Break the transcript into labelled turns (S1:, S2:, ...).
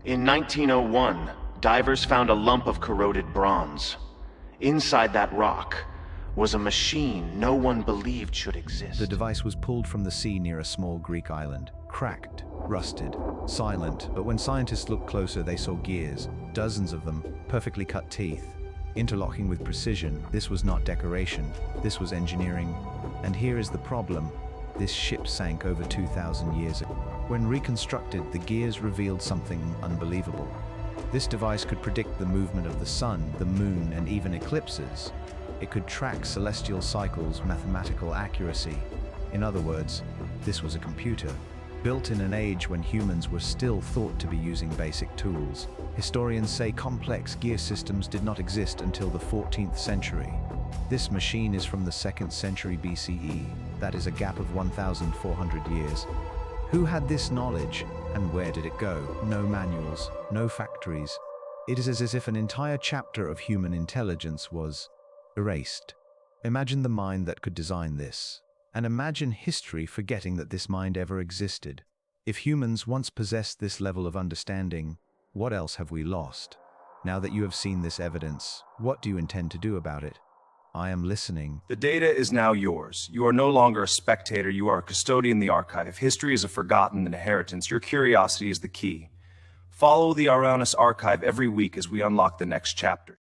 S1: In 1901, divers found a lump of corroded bronze. Inside that rock was a machine no one believed should exist.
S2: The device was pulled from the sea near a small Greek island, cracked, rusted, silent, but when scientists looked closer they saw gears, dozens of them, perfectly cut teeth, interlocking with precision. This was not decoration, this was engineering. And here is the problem. This ship sank over 2,000 years ago. When reconstructed, the gears revealed something unbelievable. This device could predict the movement of the sun, the moon, and even eclipses. It could track celestial cycles with mathematical accuracy. In other words, this was a computer, built in an age when humans were still thought to be using basic tools. Historians say complex gear systems did not exist until the 14th century. This machine is from the 2nd century BCE. That is a gap of 1,400 years. Who had this knowledge, and where did it go? No manuals, no factories. It is as if an entire chapter of human intelligence was erased. Imagine the mind that could design this, and imagine history forgetting that this mind ever existed. If humans once possessed this level of understanding, what else have we lost? Now that you have seen this evidence, what do you intend to do about it? I am listening.
S3: The data is now yours. You are no longer a spectator, you are a custodian of the archive. History is a forgotten inheritance. Your curiosity is the key. Follow the ORIONIS archive every week as we unlock the next chapter.